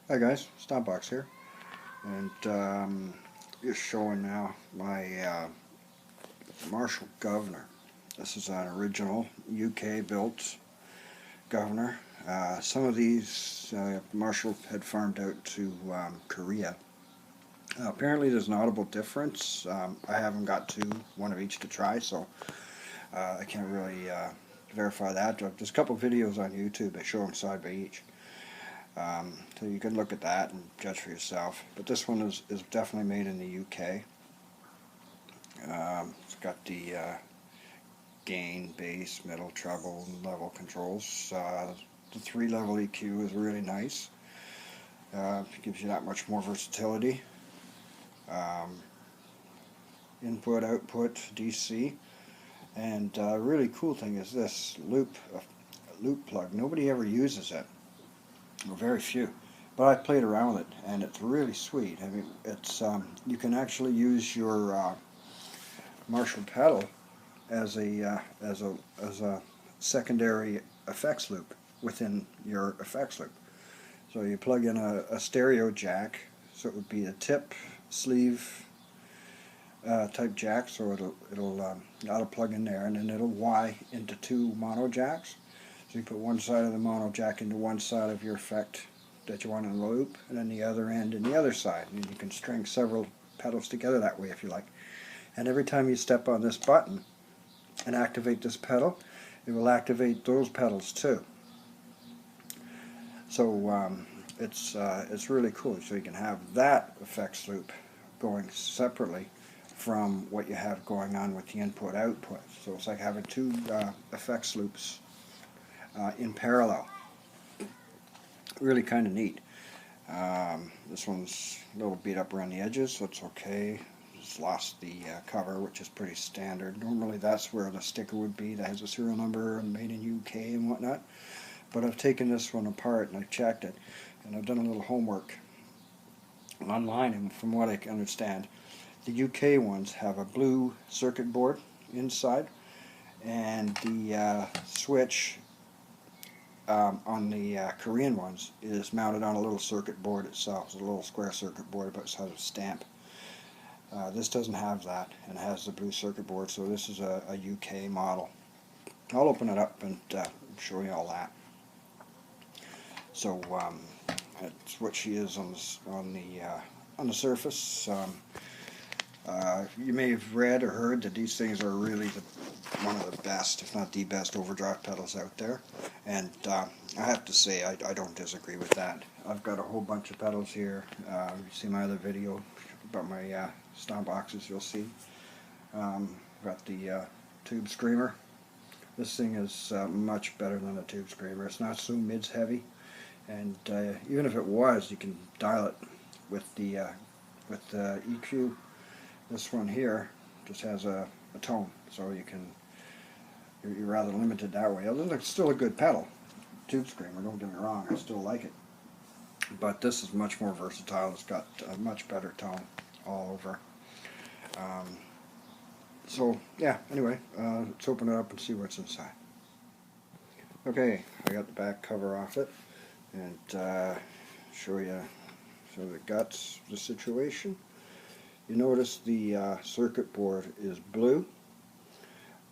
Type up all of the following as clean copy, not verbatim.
Hi guys, Stompbox here, and just showing now my Marshall Gov'nor. This is an original UK built Gov'nor. Some of these Marshall had farmed out to Korea. Apparently there's an audible difference. I haven't got one of each to try, so I can't really verify that. There's a couple videos on YouTube that show them side by each. So you can look at that and judge for yourself. But this one is definitely made in the UK. It's got the gain, bass, middle, treble, and level controls. The 3-level EQ is really nice. It gives you that much more versatility. Input, output, DC. And really cool thing is this loop plug. Nobody ever uses it. Well, very few, but I played around with it, and it's really sweet. I mean, it's you can actually use your Marshall pedal as a secondary effects loop within your effects loop. So you plug in a stereo jack, so it would be a tip sleeve type jack. So it'll plug in there, and then it'll Y into 2 mono jacks. So you put one side of the mono jack into one side of your effect that you want in the loop, and then the other end in the other side. And you can string several pedals together that way if you like. And every time you step on this button and activate this pedal, it will activate those pedals too. So it's really cool. So you can have that effects loop going separately from what you have going on with the input-output. So it's like having 2 effects loops in parallel. Really kind of neat. This one's a little beat up around the edges, so it's okay. Just lost the cover, which is pretty standard. Normally that's where the sticker would be that has a serial number and made in UK and whatnot. But I've taken this one apart and I've checked it, and I've done a little homework online, and from what I can understand, the UK ones have a blue circuit board inside, and the switch on the Korean ones is mounted on a little circuit board itself. It's a little square circuit board, but it has a stamp. This doesn't have that, and has the blue circuit board, so this is a UK model. I'll open it up and show you all that. So that's what she is on the surface. You may have read or heard that these things are really one of the best, if not the best, overdrive pedals out there. And I have to say, I don't disagree with that. I've got a whole bunch of pedals here. You see my other video about my stomp boxes, you'll see. Got the tube screamer. This thing is much better than a tube screamer. It's not so mids heavy, and even if it was, you can dial it with the EQ. This one here just has a tone, so you're rather limited that way. It's still a good pedal, tube screamer, don't get me wrong, I still like it. But this is much more versatile. It's got a much better tone all over. So yeah, anyway, let's open it up and see what's inside. Okay, I got the back cover off it, and show the guts of the situation. You notice the circuit board is blue.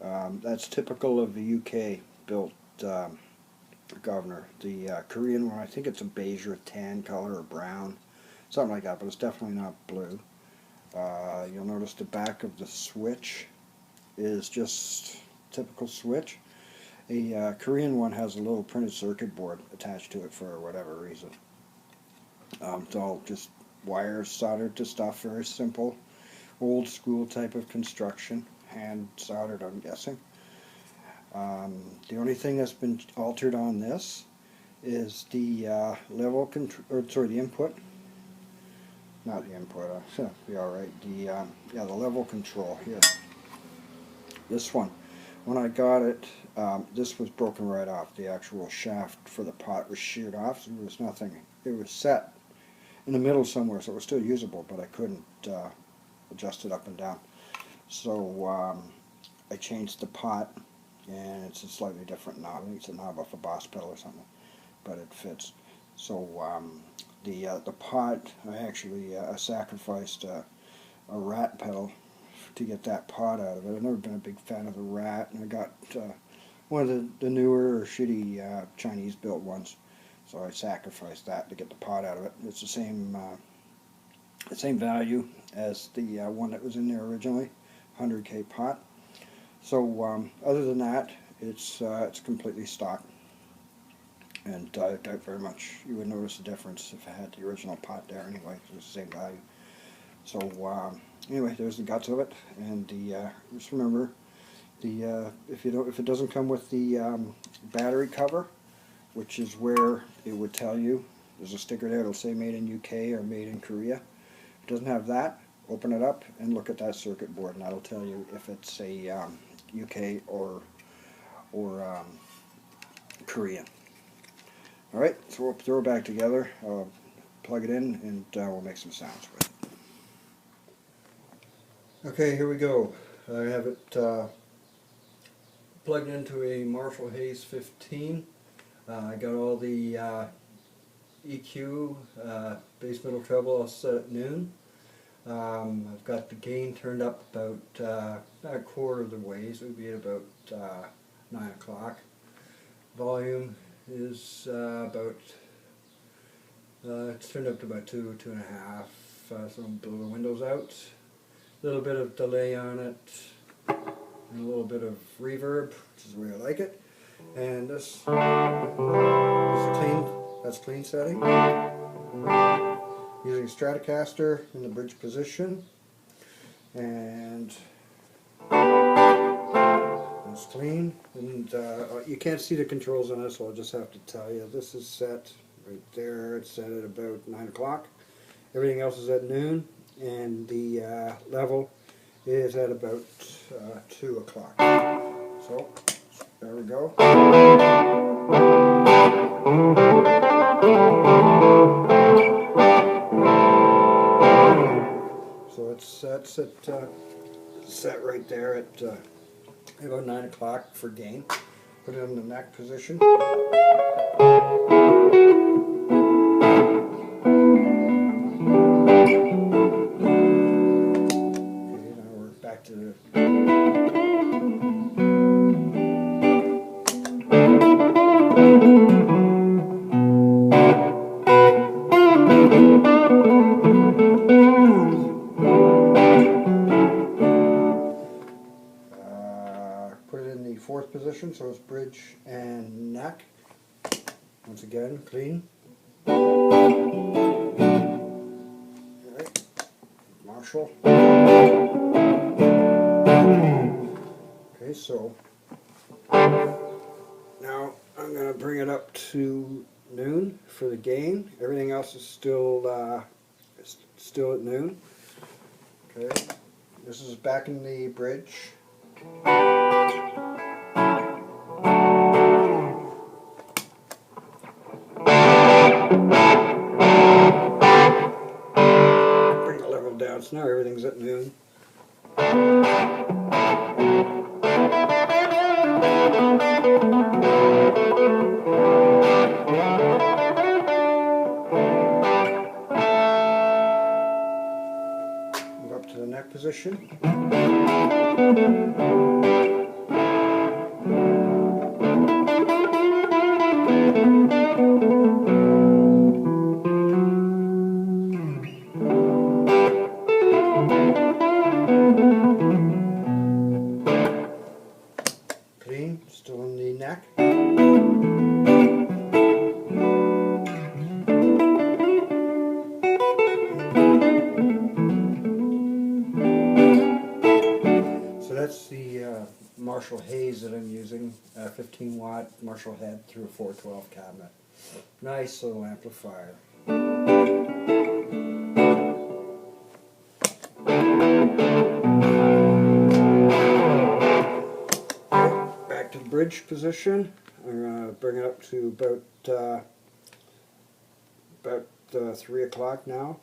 That's typical of the UK built Gov'nor. The Korean one, I think it's a beige or tan color or brown, something like that, but it's definitely not blue. You'll notice the back of the switch is just typical switch. A Korean one has a little printed circuit board attached to it for whatever reason. It's all just wires soldered to stuff, very simple, old school type of construction, hand soldered, I'm guessing. The only thing that's been altered on this is the the input. Not the input. Be all right. The level control here. This one, when I got it, this was broken right off. The actual shaft for the pot was sheared off. So there was nothing. It was set in the middle somewhere, so it was still usable, but I couldn't adjust it up and down. So I changed the pot, and it's a slightly different knob. I think it's a knob off a Boss pedal or something, but it fits. So The pot, I actually sacrificed a rat pedal to get that pot out of it. I've never been a big fan of the rat, and I got one of the newer or shitty Chinese built ones, so I sacrificed that to get the pot out of it. It's the same value as the one that was in there originally, 100K pot. So other than that, it's completely stock, and I doubt very much you would notice a difference if I had the original pot there anyway. It was the same value. So anyway, there's the guts of it, and just remember, if it doesn't come with the battery cover, which is where it would tell you, there's a sticker there that'll say made in UK or made in Korea. If it doesn't have that, open it up and look at that circuit board, and that'll tell you if it's a UK or Korean. All right, so we'll throw it back together, plug it in, and we'll make some sounds with it. Okay, here we go. I have it plugged into a Marshall Hayes 15. I got all the EQ, bass, middle, treble all set at noon. I've got the gain turned up about a quarter of the way, so it would be at about 9 o'clock. Volume is it's turned up to about 2.5, so I'm blow the windows out. A little bit of delay on it, and a little bit of reverb, which is the way I like it. And this is clean. That's clean setting. Using Stratocaster in the bridge position, and that's clean. And you can't see the controls on this, so I'll just have to tell you. This is set right there. It's set at about 9 o'clock. Everything else is at noon, and the level is at about 2 o'clock. So there we go. So it's set right there at about 9 o'clock for gain. Put it in the neck position. To the put it in the fourth position, so it's bridge and neck. Once again, clean. Alright, Marshall. Okay, so now I'm going to bring it up to noon for the gain. Everything else is still at noon. Okay, this is back in the bridge. Bring the level down, so now everything's at noon. Move up to the neck position. Clean, still in the neck. So that's the Marshall Hayes that I'm using, 15 watt Marshall head through a 412 cabinet. Nice little amplifier. Back to the bridge position. I'm going to bring it up to about 3 o'clock now.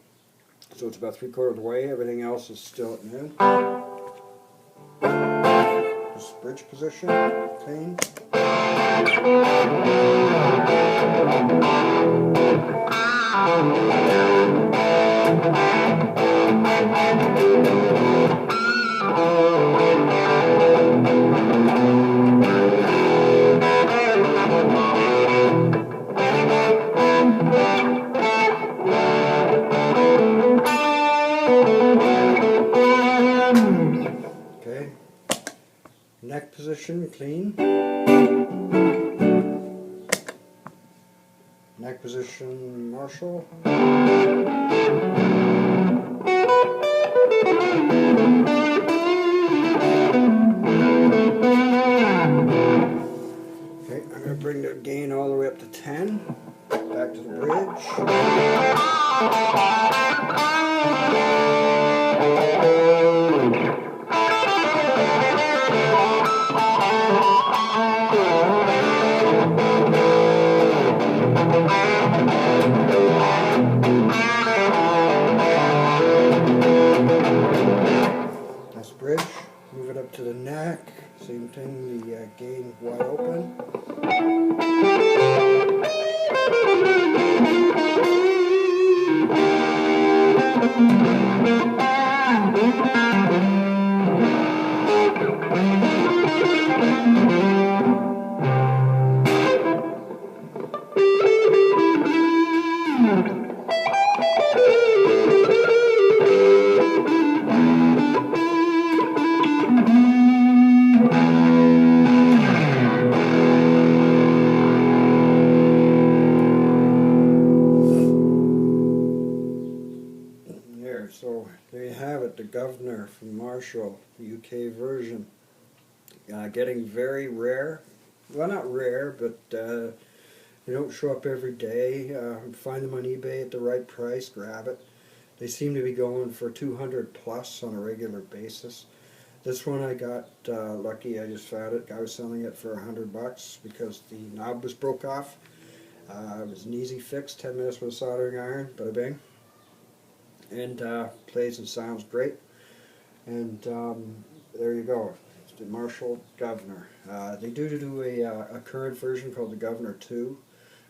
So it's about 3/4 of the way. Everything else is still at noon. Just bridge position, clean. Okay, neck position clean. Neck position Marshall. Okay, I'm going to bring the gain all the way up to 10. Back to the bridge. That's bridge. Move it up to the neck. Same thing, the gain wide open. So there you have it, the Gov'nor from Marshall, the UK version. Getting very rare. Well, not rare, but they don't show up every day. Find them on eBay at the right price, grab it. They seem to be going for 200 plus on a regular basis. This one I got lucky, I just found it. I was selling it for $100 because the knob was broke off. It was an easy fix, 10 minutes with a soldering iron, bada bing. And plays and sounds great. And there you go. It's the Marshall Gov'nor. They do a current version called the Gov'nor 2,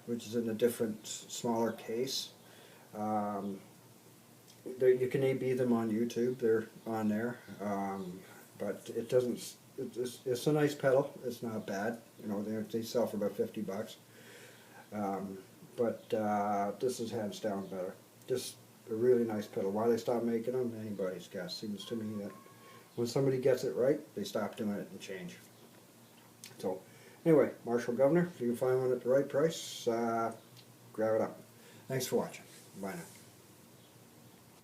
which is in a different, smaller case. You can AB them on YouTube. They're on there, but it doesn't. It's a nice pedal. It's not bad. You know, they sell for about $50. But this is hands down better. Just a really nice pedal. Why they stopped making them, anybody's guess. Seems to me that when somebody gets it right, they stop doing it and change. So, anyway, Marshall Gov'nor, if you can find one at the right price, grab it up. Thanks for watching. Bye now.